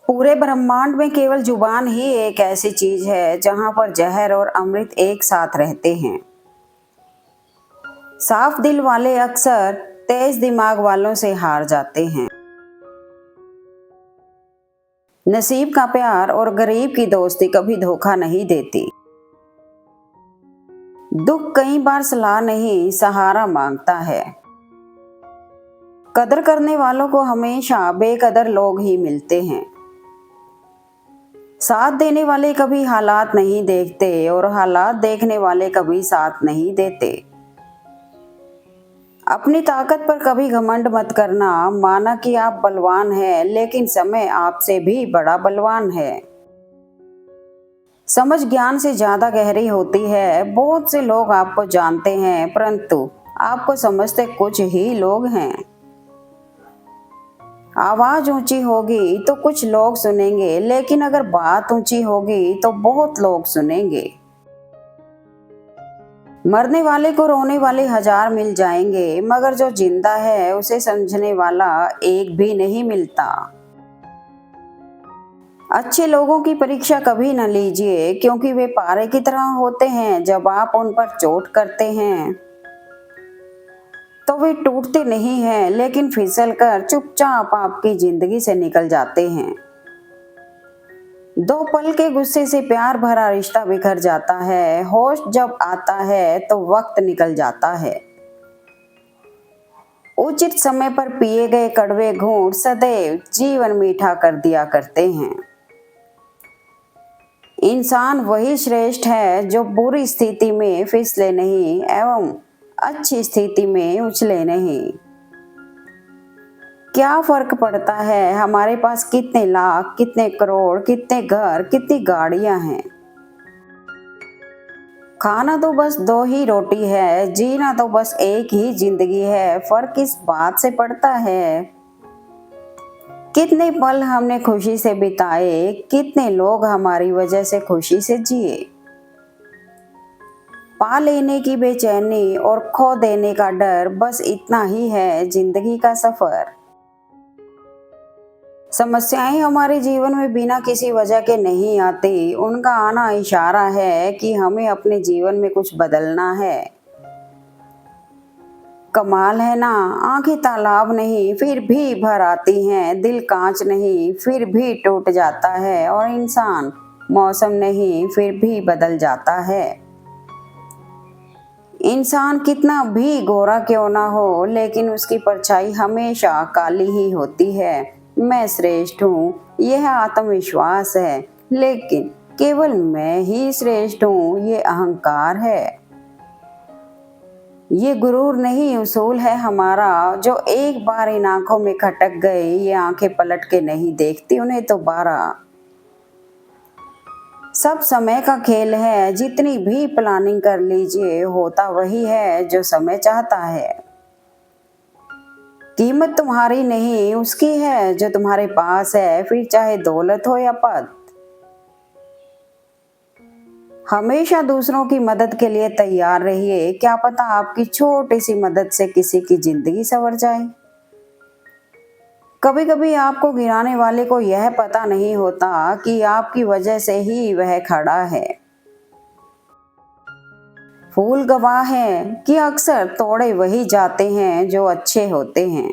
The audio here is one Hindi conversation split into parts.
पूरे ब्रह्मांड में केवल जुबान ही एक ऐसी चीज है जहां पर जहर और अमृत एक साथ रहते हैं। साफ दिल वाले अक्सर तेज दिमाग वालों से हार जाते हैं। नसीब का प्यार और गरीब की दोस्ती कभी धोखा नहीं देती। दुख कई बार सलाह नहीं, सहारा मांगता है। कदर करने वालों को हमेशा बेकदर लोग ही मिलते हैं। साथ देने वाले कभी हालात नहीं देखते और हालात देखने वाले कभी साथ नहीं देते। अपनी ताकत पर कभी घमंड मत करना। माना कि आप बलवान हैं, लेकिन समय आपसे भी बड़ा बलवान है। समझ ज्ञान से ज्यादा गहरी होती है। बहुत से लोग आपको जानते हैं, परंतु आपको समझते कुछ ही लोग हैं। आवाज ऊंची होगी तो कुछ लोग सुनेंगे, लेकिन अगर बात ऊंची होगी तो बहुत लोग सुनेंगे। मरने वाले को रोने वाले हजार मिल जाएंगे, मगर जो जिंदा है उसे समझने वाला एक भी नहीं मिलता। अच्छे लोगों की परीक्षा कभी न लीजिए, क्योंकि वे पारे की तरह होते हैं। जब आप उन पर चोट करते हैं तो वे टूटते नहीं हैं, लेकिन फिसल कर चुपचाप आपकी जिंदगी से निकल जाते हैं। दो पल के गुस्से से प्यार भरा रिश्ता बिखर जाता है। होश जब आता है तो वक्त निकल जाता है। उचित समय पर पिए गए कड़वे घूंट सदैव जीवन मीठा कर दिया करते हैं। इंसान वही श्रेष्ठ है जो बुरी स्थिति में फिसले नहीं एवं अच्छी स्थिति में उछले नहीं। क्या फर्क पड़ता है हमारे पास कितने लाख, कितने करोड़, कितने घर, कितनी गाड़ियां हैं। खाना तो बस दो ही रोटी है, जीना तो बस एक ही जिंदगी है। फर्क इस बात से पड़ता है कितने पल हमने खुशी से बिताए, कितने लोग हमारी वजह से खुशी से जिए। पा लेने की बेचैनी और खो देने का डर, बस इतना ही है जिंदगी का सफर। समस्याएं हमारे जीवन में बिना किसी वजह के नहीं आती। उनका आना इशारा है कि हमें अपने जीवन में कुछ बदलना है। कमाल है ना, आंखें तालाब नहीं फिर भी भर आती हैं, दिल कांच नहीं फिर भी टूट जाता है, और इंसान मौसम नहीं फिर भी बदल जाता है। इंसान कितना भी गोरा क्यों ना हो, लेकिन उसकी परछाई हमेशा काली ही होती है। मैं श्रेष्ठ हूँ, यह आत्मविश्वास है, लेकिन केवल मैं ही श्रेष्ठ हूँ, ये अहंकार है। ये गुरूर नहीं, उसूल है हमारा। जो एक बार इन आंखों में खटक गए, ये आंखें पलट के नहीं देखती उन्हें दोबारा। सब समय का खेल है, जितनी भी प्लानिंग कर लीजिए, होता वही है जो समय चाहता है। कीमत तुम्हारी नहीं उसकी है जो तुम्हारे पास है, फिर चाहे दौलत हो या पद। हमेशा दूसरों की मदद के लिए तैयार रहिए, क्या पता आपकी छोटी सी मदद से किसी की जिंदगी संवर जाए। कभी कभी आपको गिराने वाले को यह पता नहीं होता कि आपकी वजह से ही वह खड़ा है। फूल गवाह है कि अक्सर तोड़े वही जाते हैं जो अच्छे होते हैं।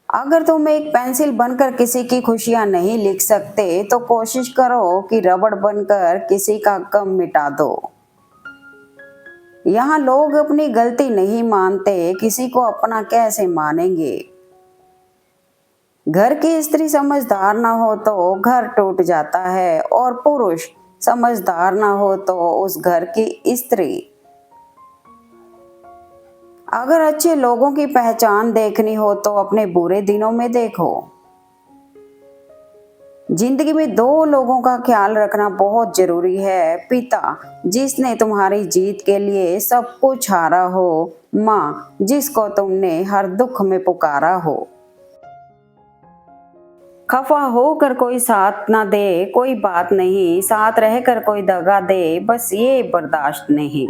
अगर तुम एक पेंसिल बनकर किसी की खुशियां नहीं लिख सकते, तो कोशिश करो कि रबड़ बनकर किसी का गम मिटा दो। यहाँ लोग अपनी गलती नहीं मानते, किसी को अपना कैसे मानेंगे। घर की स्त्री समझदार ना हो तो घर टूट जाता है, और पुरुष समझदार ना हो तो उस घर की स्त्री। अगर अच्छे लोगों की पहचान देखनी हो तो अपने बुरे दिनों में देखो। जिंदगी में दो लोगों का ख्याल रखना बहुत जरूरी है। पिता जिसने तुम्हारी जीत के लिए सब कुछ हारा हो, माँ जिसको तुमने हर दुख में पुकारा हो। खफा होकर कोई साथ ना दे कोई बात नहीं, साथ रहकर कोई दगा दे बस ये बर्दाश्त नहीं।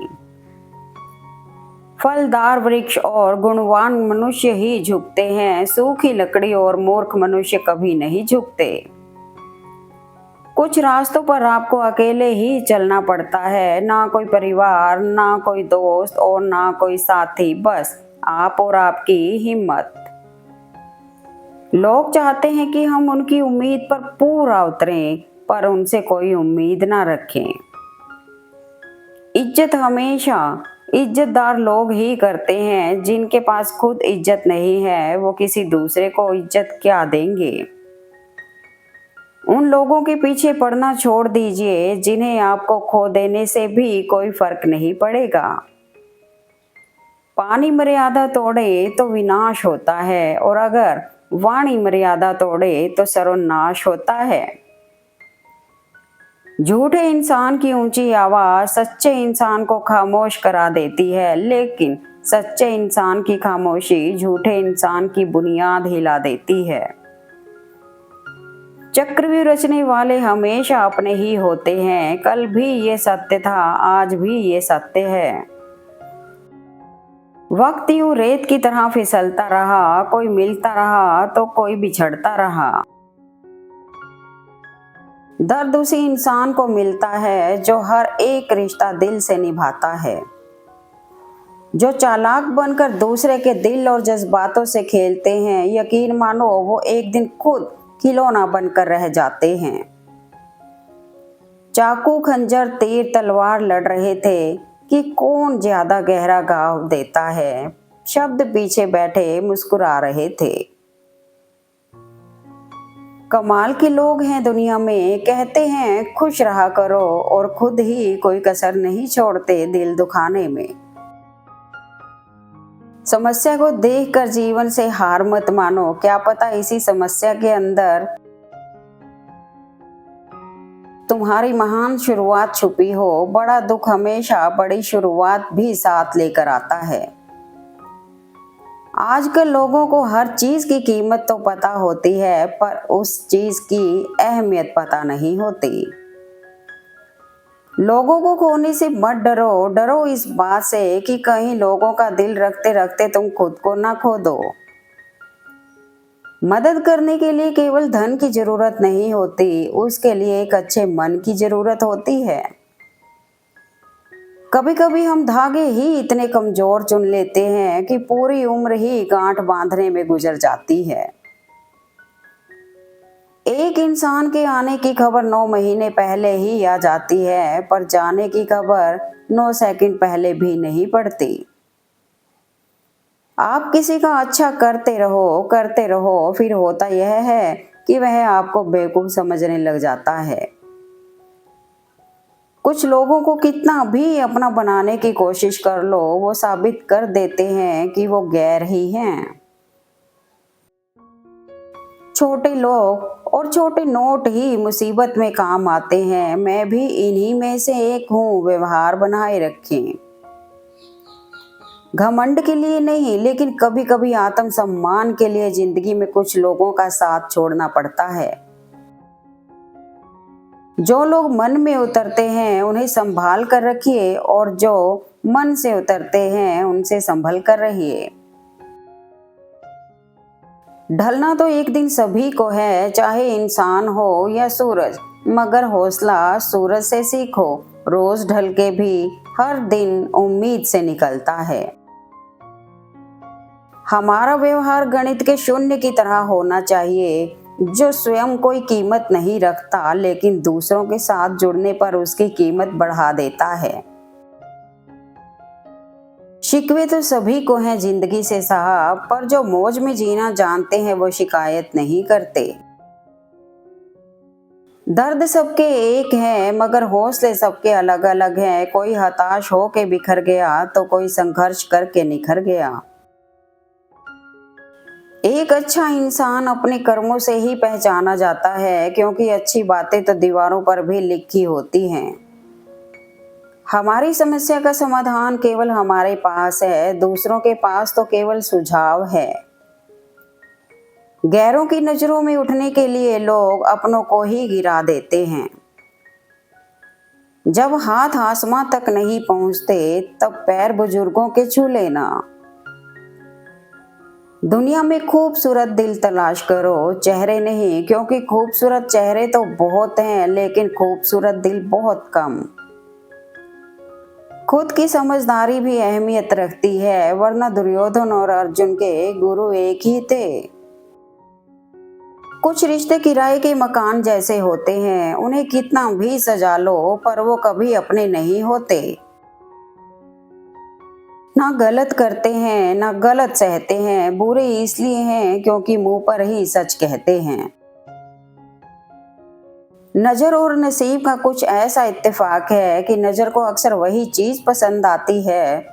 फलदार वृक्ष और गुणवान मनुष्य ही झुकते हैं, सूखी लकड़ी और मूर्ख मनुष्य कभी नहीं झुकते। कुछ रास्तों पर आपको अकेले ही चलना पड़ता है, ना कोई परिवार, ना कोई दोस्त और ना कोई साथी, बस आप और आपकी हिम्मत। लोग चाहते हैं कि हम उनकी उम्मीद पर पूरा उतरें, पर उनसे कोई उम्मीद ना रखें। इज्जत हमेशा इज्जतदार लोग ही करते हैं, जिनके पास खुद इज्जत नहीं है वो किसी दूसरे को इज्जत क्या देंगे। उन लोगों के पीछे पड़ना छोड़ दीजिए जिन्हें आपको खो देने से भी कोई फर्क नहीं पड़ेगा। पानी मर्यादा तोड़े तो विनाश होता है, और अगर वाणी मर्यादा तोड़े तो सर्वनाश होता है। झूठे इंसान की ऊंची आवाज सच्चे इंसान को खामोश करा देती है, लेकिन सच्चे इंसान की खामोशी झूठे इंसान की बुनियाद हिला देती है। चक्रव्यूह रचने वाले हमेशा अपने ही होते हैं। कल भी ये सत्य था, आज भी ये सत्य है। वक्त यूं रेत की तरह फिसलता रहा, कोई मिलता रहा तो कोई बिछड़ता रहा। दर्द उसी इंसान को मिलता है जो हर एक रिश्ता दिल से निभाता है, जो चालाक बनकर दूसरे के दिल और जज्बातों से खेलते हैं। यकीन मानो वो एक दिन खुद खिलौना बनकर रह जाते हैं। चाकू, खंजर, तीर, तलवार लड़ रहे थे कि कौन ज्यादा गहरा घाव देता है। शब्द पीछे बैठे मुस्कुरा रहे थे। कमाल के लोग हैं दुनिया में, कहते हैं खुश रहा करो और खुद ही कोई कसर नहीं छोड़ते दिल दुखाने में। समस्या को देखकर जीवन से हार मत मानो, क्या पता इसी समस्या के अंदर तुम्हारी महान शुरुआत छुपी हो। बड़ा दुख हमेशा बड़ी शुरुआत भी साथ लेकर आता है। आजकल लोगों को हर चीज की कीमत तो पता होती है, पर उस चीज की अहमियत पता नहीं होती। लोगों को खोने से मत डरो, डरो इस बात से कि कहीं लोगों का दिल रखते रखते तुम खुद को ना खो दो। मदद करने के लिए केवल धन की जरूरत नहीं होती, उसके लिए एक अच्छे मन की जरूरत होती है। कभी कभी हम धागे ही इतने कमजोर चुन लेते हैं कि पूरी उम्र ही गांठ बांधने में गुजर जाती है। एक इंसान के आने की खबर 9 महीने पहले ही आ जाती है, पर जाने की खबर 9 सेकंड पहले भी नहीं पड़ती। आप किसी का अच्छा करते रहो, फिर होता यह है कि वह आपको बेवकूफ समझने लग जाता है। कुछ लोगों को कितना भी अपना बनाने की कोशिश कर लो, वो साबित कर देते हैं कि वो गैर ही हैं। छोटे लोग और छोटे नोट ही मुसीबत में काम आते हैं। मैं भी इन्हीं में से एक हूँ। व्यवहार बनाए रखें, घमंड के लिए नहीं, लेकिन कभी कभी आत्मसम्मान के लिए जिंदगी में कुछ लोगों का साथ छोड़ना पड़ता है। जो लोग मन में उतरते हैं उन्हें संभाल कर रखिए, और जो मन से उतरते हैं उनसे संभल कर रहिए। ढलना तो एक दिन सभी को है, चाहे इंसान हो या सूरज, मगर हौसला सूरज से सीखो। रोज ढल के भी हर दिन उम्मीद से निकलता है। हमारा व्यवहार गणित के शून्य की तरह होना चाहिए, जो स्वयं कोई कीमत नहीं रखता, लेकिन दूसरों के साथ जुड़ने पर उसकी कीमत बढ़ा देता है। शिकवे तो सभी को हैं जिंदगी से साहब, पर जो मौज में जीना जानते हैं वो शिकायत नहीं करते। दर्द सबके एक है, मगर हौसले सबके अलग अलग हैं। कोई हताश हो के बिखर गया तो कोई संघर्ष करके निखर गया। एक अच्छा इंसान अपने कर्मों से ही पहचाना जाता है, क्योंकि अच्छी बातें तो दीवारों पर भी लिखी होती हैं। हमारी समस्या का समाधान केवल हमारे पास है, दूसरों के पास तो केवल सुझाव है। गैरों की नजरों में उठने के लिए लोग अपनों को ही गिरा देते हैं। जब हाथ आसमां तक नहीं पहुंचते तब पैर बुजुर्गों के छू लेना। दुनिया में खूबसूरत दिल तलाश करो, चेहरे नहीं, क्योंकि खूबसूरत चेहरे तो बहुत हैं लेकिन खूबसूरत दिल बहुत कम। खुद की समझदारी भी अहमियत रखती है, वरना दुर्योधन और अर्जुन के गुरु एक ही थे। कुछ रिश्ते किराए के मकान जैसे होते हैं, उन्हें कितना भी सजा लो पर वो कभी अपने नहीं होते। ना गलत करते हैं ना गलत सहते हैं, बुरे इसलिए हैं क्योंकि मुंह पर ही सच कहते हैं। नजर और नसीब का कुछ ऐसा इत्तेफाक है कि नजर को अक्सर वही चीज पसंद आती है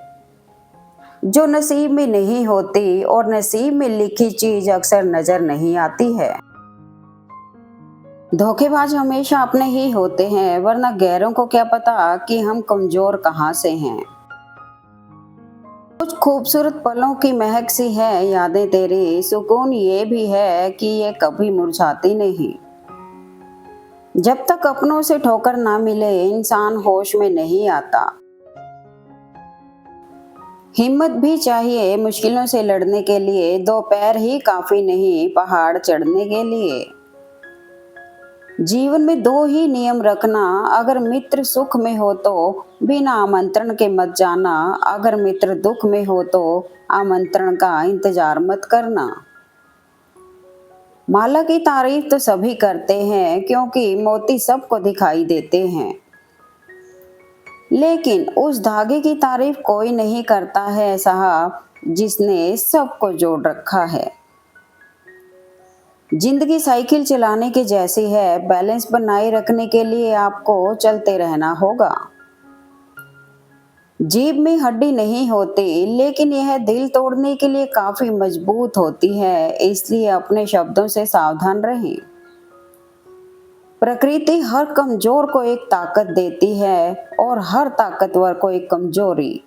जो नसीब में नहीं होती, और नसीब में लिखी चीज अक्सर नजर नहीं आती है। धोखेबाज हमेशा अपने ही होते हैं, वरना गैरों को क्या पता कि हम कमजोर कहाँ से हैं। कुछ खूबसूरत पलों की महक सी है यादें तेरी, सुकून ये भी है कि ये कभी मुरझाती नहीं। जब तक अपनों से ठोकर ना मिले इंसान होश में नहीं आता। हिम्मत भी चाहिए मुश्किलों से लड़ने के लिए, दो पैर ही काफी नहीं पहाड़ चढ़ने के लिए। जीवन में दो ही नियम रखना, अगर मित्र सुख में हो तो बिना आमंत्रण के मत जाना, अगर मित्र दुख में हो तो आमंत्रण का इंतजार मत करना। माला की तारीफ तो सभी करते हैं क्योंकि मोती सबको दिखाई देते हैं, लेकिन उस धागे की तारीफ कोई नहीं करता है साहब जिसने सबको जोड़ रखा है। जिंदगी साइकिल चलाने के जैसी है, बैलेंस बनाए रखने के लिए आपको चलते रहना होगा। जीभ में हड्डी नहीं होती, लेकिन यह दिल तोड़ने के लिए काफी मजबूत होती है, इसलिए अपने शब्दों से सावधान रहें। प्रकृति हर कमजोर को एक ताकत देती है और हर ताकतवर को एक कमजोरी।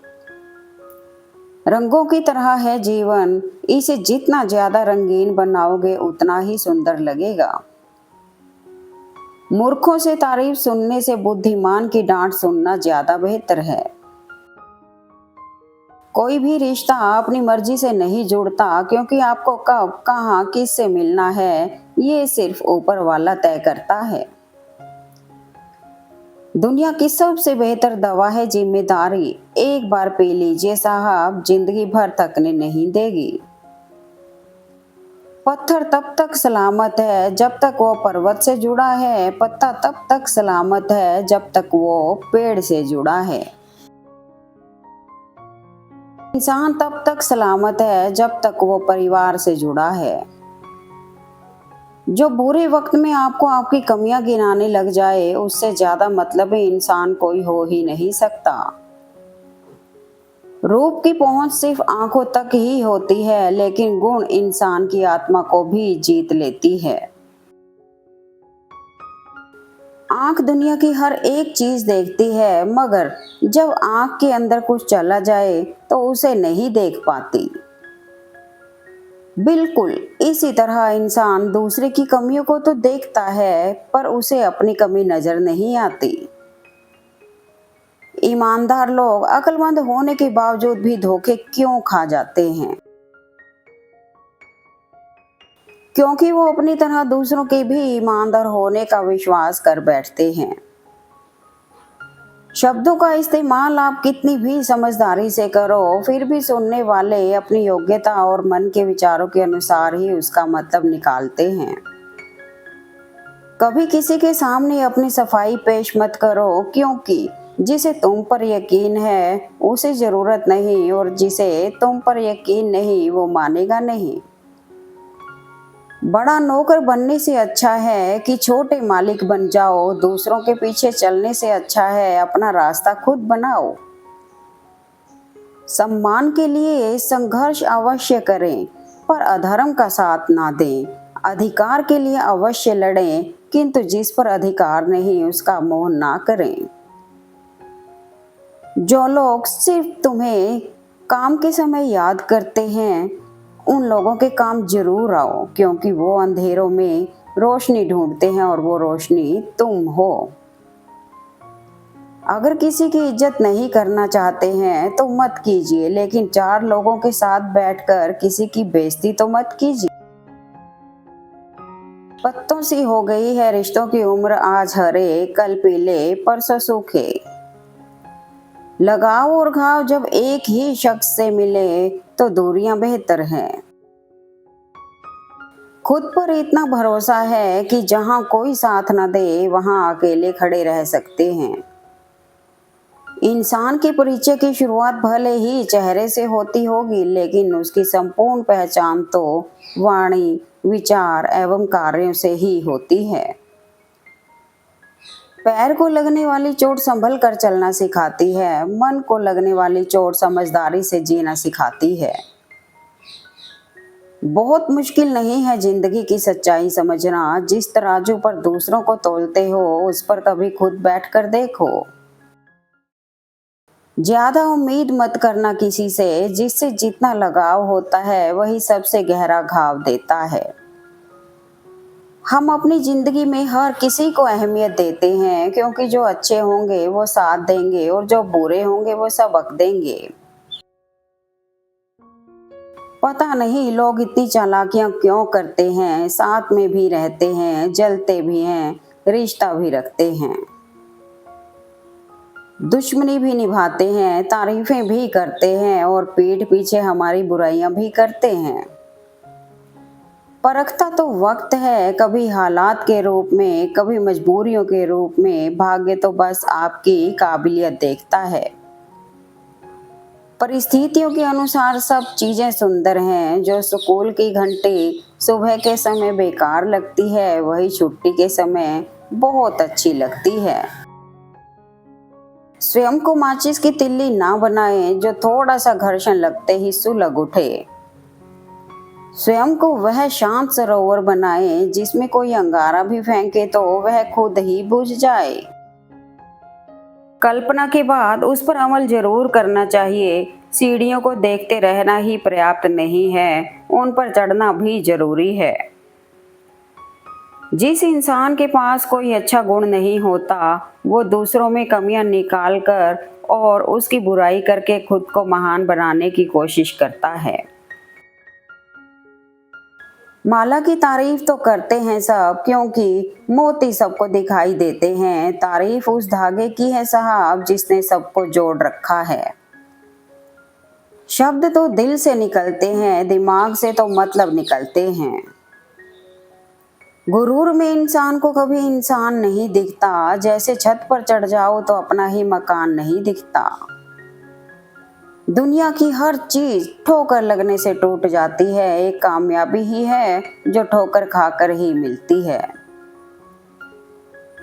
रंगों की तरह है जीवन, इसे जितना ज्यादा रंगीन बनाओगे उतना ही सुंदर लगेगा। मूर्खों से तारीफ सुनने से बुद्धिमान की डांट सुनना ज्यादा बेहतर है। कोई भी रिश्ता अपनी मर्जी से नहीं जुड़ता, क्योंकि आपको कब कहाँ किससे मिलना है ये सिर्फ ऊपर वाला तय करता है। दुनिया की सबसे बेहतर दवा है जिम्मेदारी, एक बार पी लीजिए साहब जिंदगी भर थकने नहीं देगी। पत्थर तब तक सलामत है जब तक वो पर्वत से जुड़ा है, पत्ता तब तक सलामत है जब तक वो पेड़ से जुड़ा है। इंसान तब तक सलामत है जब तक वो परिवार से जुड़ा है। जो बुरे वक्त में आपको आपकी कमियां गिनाने लग जाए उससे ज्यादा मतलबी इंसान कोई हो ही नहीं सकता। रूप की पहुंच सिर्फ आंखों तक ही होती है, लेकिन गुण इंसान की आत्मा को भी जीत लेती है। आंख दुनिया की हर एक चीज देखती है, मगर जब आंख के अंदर कुछ चला जाए तो उसे नहीं देख पाती। बिल्कुल इसी तरह इंसान दूसरे की कमियों को तो देखता है पर उसे अपनी कमी नजर नहीं आती। ईमानदार लोग अक्लमंद होने के बावजूद भी धोखे क्यों खा जाते हैं? क्योंकि वो अपनी तरह दूसरों के भी ईमानदार होने का विश्वास कर बैठते हैं। शब्दों का इस्तेमाल आप कितनी भी समझदारी से करो, फिर भी सुनने वाले अपनी योग्यता और मन के विचारों के अनुसार ही उसका मतलब निकालते हैं। कभी किसी के सामने अपनी सफाई पेश मत करो, क्योंकि जिसे तुम पर यकीन है उसे जरूरत नहीं, और जिसे तुम पर यकीन नहीं वो मानेगा नहीं। बड़ा नौकर बनने से अच्छा है कि छोटे मालिक बन जाओ, दूसरों के पीछे चलने से अच्छा है अपना रास्ता खुद बनाओ। सम्मान के लिए संघर्ष अवश्य करें पर अधर्म का साथ ना दें। अधिकार के लिए अवश्य लड़ें, किंतु जिस पर अधिकार नहीं उसका मोह ना करें। जो लोग सिर्फ तुम्हें काम के समय याद करते हैं उन लोगों के काम जरूर आओ, क्योंकि वो अंधेरों में रोशनी ढूंढते हैं और वो रोशनी तुम हो। अगर किसी की इज्जत नहीं करना चाहते हैं तो मत कीजिए, लेकिन चार लोगों के साथ बैठकर किसी की बेइज्जती तो मत कीजिए। पत्तों सी हो गई है रिश्तों की उम्र, आज हरे कल पीले परसों सूखे। लगाव और घाव जब एक ही शख्स से मिले तो दूरियां बेहतर हैं। खुद पर इतना भरोसा है कि जहां कोई साथ न दे वहां अकेले खड़े रह सकते हैं। इंसान के परिचय की शुरुआत भले ही चेहरे से होती होगी, लेकिन उसकी संपूर्ण पहचान तो वाणी, विचार एवं कार्यों से ही होती है। पैर को लगने वाली चोट संभल कर चलना सिखाती है, मन को लगने वाली चोट समझदारी से जीना सिखाती है। बहुत मुश्किल नहीं है जिंदगी की सच्चाई समझना। जिस तराजू पर दूसरों को तोलते हो उस पर कभी खुद बैठकर देखो। ज्यादा उम्मीद मत करना किसी से, जिससे जितना लगाव होता है वही सबसे गहरा घाव देता है। हम अपनी जिंदगी में हर किसी को अहमियत देते हैं, क्योंकि जो अच्छे होंगे वो साथ देंगे और जो बुरे होंगे वो सबक देंगे। पता नहीं लोग इतनी चालाकियां क्यों करते हैं, साथ में भी रहते हैं, जलते भी हैं, रिश्ता भी रखते हैं, दुश्मनी भी निभाते हैं, तारीफें भी करते हैं और पीठ पीछे हमारी बुराइयां भी करते हैं। परखता तो वक्त है, कभी हालात के रूप में, कभी मजबूरियों के रूप में। भाग्य तो बस आपकी काबिलियत देखता है। परिस्थितियों के अनुसार सब चीजें सुंदर हैं। जो स्कूल की घंटी सुबह के समय बेकार लगती है, वही छुट्टी के समय बहुत अच्छी लगती है। स्वयं को माचिस की तिल्ली ना बनाएं जो थोड़ा सा घर्षण लगते ही सुलग उठे। स्वयं को वह शांत सरोवर बनाएं जिसमें कोई अंगारा भी फेंके तो वह खुद ही बुझ जाए। कल्पना के बाद उस पर अमल जरूर करना चाहिए। सीढ़ियों को देखते रहना ही पर्याप्त नहीं है, उन पर चढ़ना भी जरूरी है। जिस इंसान के पास कोई अच्छा गुण नहीं होता, वो दूसरों में कमियां निकाल कर और उसकी बुराई करके खुद को महान बनाने की कोशिश करता है। माला की तारीफ तो करते हैं सब, क्योंकि मोती सबको दिखाई देते हैं। तारीफ उस धागे की है साहब जिसने सबको जोड़ रखा है। शब्द तो दिल से निकलते हैं, दिमाग से तो मतलब निकलते हैं। गुरूर में इंसान को कभी इंसान नहीं दिखता। जैसे छत पर चढ़ जाओ तो अपना ही मकान नहीं दिखता। दुनिया की हर चीज ठोकर लगने से टूट जाती है, एक कामयाबी ही है जो ठोकर खाकर ही मिलती है।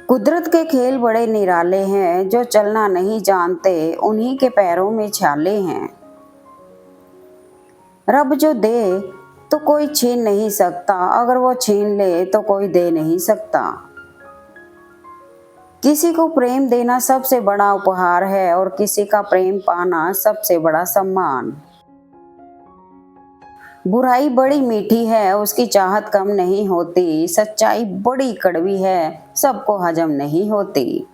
कुदरत के खेल बड़े निराले हैं, जो चलना नहीं जानते उन्हीं के पैरों में छाले हैं। रब जो दे तो कोई छीन नहीं सकता, अगर वो छीन ले तो कोई दे नहीं सकता। किसी को प्रेम देना सबसे बड़ा उपहार है और किसी का प्रेम पाना सबसे बड़ा सम्मान। बुराई बड़ी मीठी है, उसकी चाहत कम नहीं होती। सच्चाई बड़ी कड़वी है, सबको हजम नहीं होती।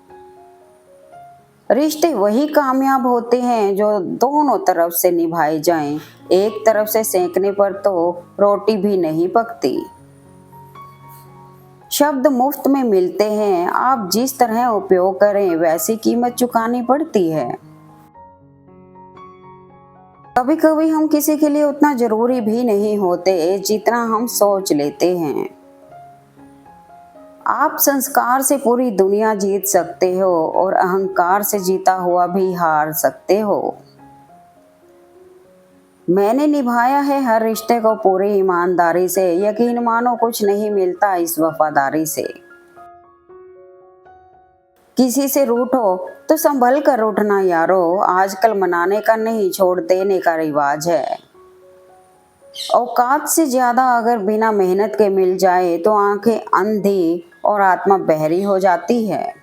रिश्ते वही कामयाब होते हैं जो दोनों तरफ से निभाए जाएं। एक तरफ से सेंकने पर तो रोटी भी नहीं पकती। शब्द मुफ्त में मिलते हैं, आप जिस तरह उपयोग करें वैसी कीमत चुकानी पड़ती है। कभी कभी हम किसी के लिए उतना जरूरी भी नहीं होते जितना हम सोच लेते हैं। आप संस्कार से पूरी दुनिया जीत सकते हो और अहंकार से जीता हुआ भी हार सकते हो। मैंने निभाया है हर रिश्ते को पूरी ईमानदारी से, यकीन मानो कुछ नहीं मिलता इस वफादारी से। किसी से रूठो तो संभल कर रूठना यारो, आजकल मनाने का नहीं छोड़ देने का रिवाज है। औकात से ज्यादा अगर बिना मेहनत के मिल जाए तो आंखें अंधी और आत्मा बहरी हो जाती है।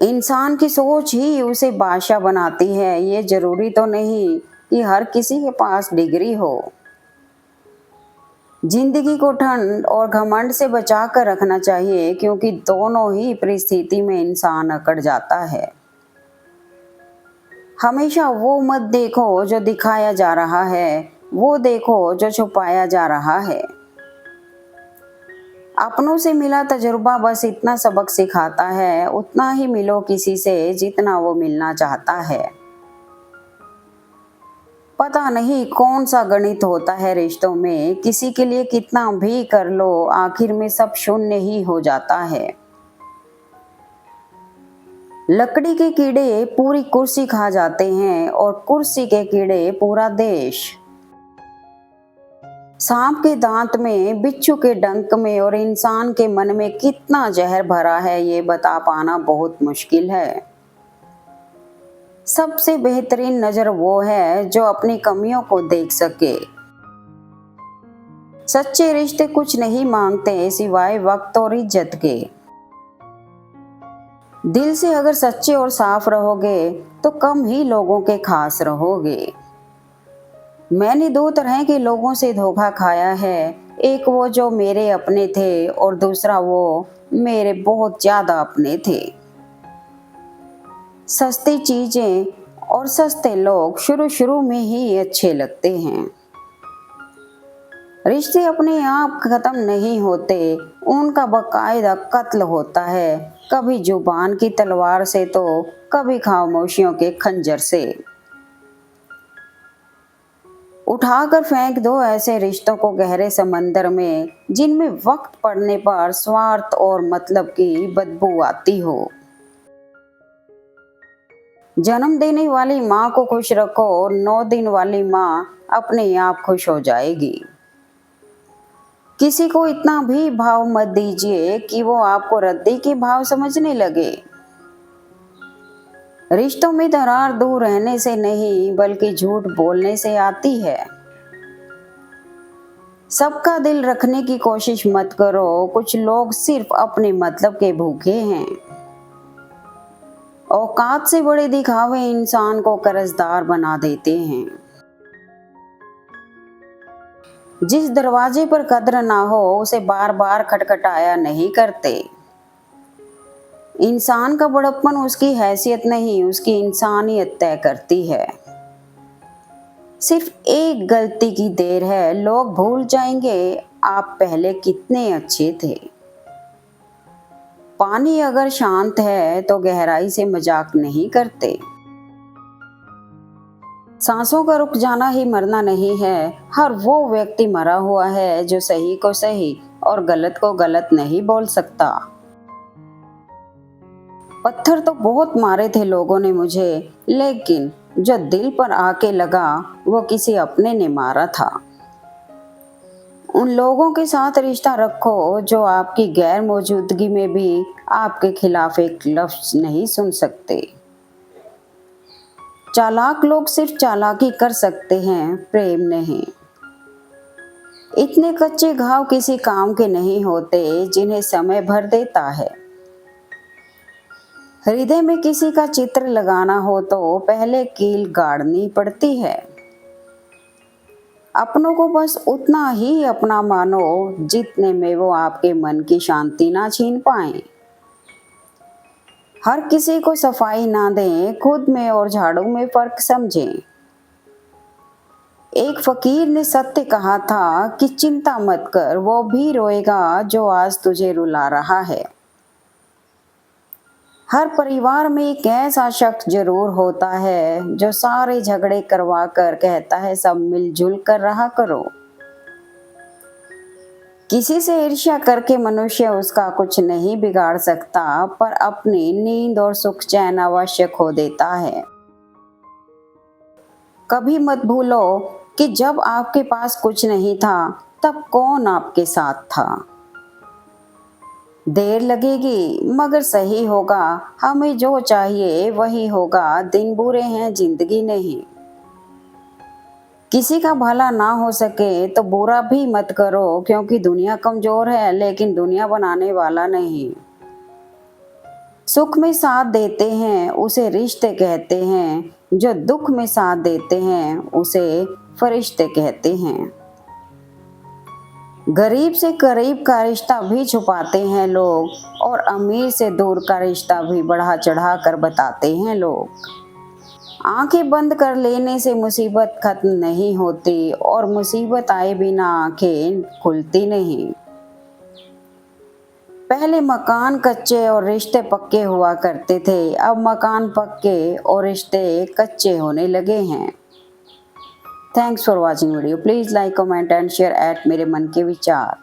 इंसान की सोच ही उसे बादशाह बनाती है। ये जरूरी तो नहीं कि हर किसी के पास डिग्री हो। जिंदगी को ठंड और घमंड से बचा कर रखना चाहिए, क्योंकि दोनों ही परिस्थिति में इंसान अकड़ जाता है। हमेशा वो मत देखो जो दिखाया जा रहा है, वो देखो जो छुपाया जा रहा है। अपनों से मिला तजुर्बा बस इतना सबक सिखाता है, उतना ही मिलो किसी से जितना वो मिलना चाहता है। पता नहीं कौन सा गणित होता है रिश्तों में, किसी के लिए कितना भी कर लो आखिर में सब शून्य ही हो जाता है। लकड़ी के कीड़े पूरी कुर्सी खा जाते हैं और कुर्सी के कीड़े पूरा देश। सांप के दांत में, बिच्छू के डंक में और इंसान के मन में कितना जहर भरा है ये बता पाना बहुत मुश्किल है। सबसे बेहतरीन नजर वो है जो अपनी कमियों को देख सके। सच्चे रिश्ते कुछ नहीं मांगते सिवाय वक्त और इज्जत के। दिल से अगर सच्चे और साफ रहोगे तो कम ही लोगों के खास रहोगे। मैंने दो तरह के लोगों से धोखा खाया है, एक वो जो मेरे अपने थे और दूसरा वो मेरे बहुत ज्यादा अपने थे। सस्ती चीजें और सस्ते लोग शुरू शुरू में ही अच्छे लगते हैं। रिश्ते अपने आप खत्म नहीं होते, उनका बकायदा कत्ल होता है, कभी जुबान की तलवार से तो कभी खामोशियों के खंजर से। उठाकर फेंक दो ऐसे रिश्तों को गहरे समंदर में, जिनमें वक्त पड़ने पर स्वार्थ और मतलब की बदबू आती हो। जन्म देने वाली माँ को खुश रखो, 9 दिन वाली माँ अपने आप खुश हो जाएगी। किसी को इतना भी भाव मत दीजिए कि वो आपको रद्दी के भाव समझने लगे। रिश्तों में दरार दूर रहने से नहीं बल्कि झूठ बोलने से आती है। सबका दिल रखने की कोशिश मत करो, कुछ लोग सिर्फ अपने मतलब के भूखे हैं। औकात से बड़े दिखावे इंसान को कर्जदार बना देते हैं। जिस दरवाजे पर कद्र ना हो उसे बार बार खटखटाया नहीं करते। इंसान का बड़प्पन उसकी हैसियत नहीं, उसकी इंसानियत तय करती है। सिर्फ एक गलती की देर है, लोग भूल जाएंगे आप पहले कितने अच्छे थे। पानी अगर शांत है तो गहराई से मजाक नहीं करते। सांसों का रुक जाना ही मरना नहीं है, हर वो व्यक्ति मरा हुआ है जो सही को सही और गलत को गलत नहीं बोल सकता। पत्थर तो बहुत मारे थे लोगों ने मुझे, लेकिन जो दिल पर आके लगा वो किसी अपने ने मारा था। उन लोगों के साथ रिश्ता रखो जो आपकी गैर मौजूदगी में भी आपके खिलाफ एक लफ्ज नहीं सुन सकते। चालाक लोग सिर्फ चालाकी कर सकते हैं, प्रेम नहीं। इतने कच्चे घाव किसी काम के नहीं होते जिन्हें समय भर देता है। हृदय में किसी का चित्र लगाना हो तो पहले कील गाड़नी पड़ती है। अपनों को बस उतना ही अपना मानो जितने में वो आपके मन की शांति ना छीन पाए। हर किसी को सफाई ना दें, खुद में और झाड़ू में फर्क समझें। एक फकीर ने सत्य कहा था कि चिंता मत कर, वो भी रोएगा जो आज तुझे रुला रहा है। हर परिवार में एक ऐसा शख्स जरूर होता है जो सारे झगड़े करवा कर कहता है सब मिलजुल कर रहा करो। किसी से ईर्ष्या करके मनुष्य उसका कुछ नहीं बिगाड़ सकता, पर अपनी नींद और सुख चैन अवश्य खो देता है। कभी मत भूलो कि जब आपके पास कुछ नहीं था तब कौन आपके साथ था। देर लगेगी मगर सही होगा, हमें जो चाहिए वही होगा, दिन बुरे हैं जिंदगी नहीं। किसी का भला ना हो सके तो बुरा भी मत करो, क्योंकि दुनिया कमजोर है लेकिन दुनिया बनाने वाला नहीं। सुख में साथ देते हैं उसे रिश्ते कहते हैं, जो दुख में साथ देते हैं उसे फरिश्ते कहते हैं। गरीब से करीब का रिश्ता भी छुपाते हैं लोग और अमीर से दूर का रिश्ता भी बढ़ा चढ़ा कर बताते हैं लोग। आंखें बंद कर लेने से मुसीबत खत्म नहीं होती और मुसीबत आए बिना आंखें खुलती नहीं। पहले मकान कच्चे और रिश्ते पक्के हुआ करते थे, अब मकान पक्के और रिश्ते कच्चे होने लगे हैं। Thanks for watching video. Please like comment and share eight मेरे मन के विचार।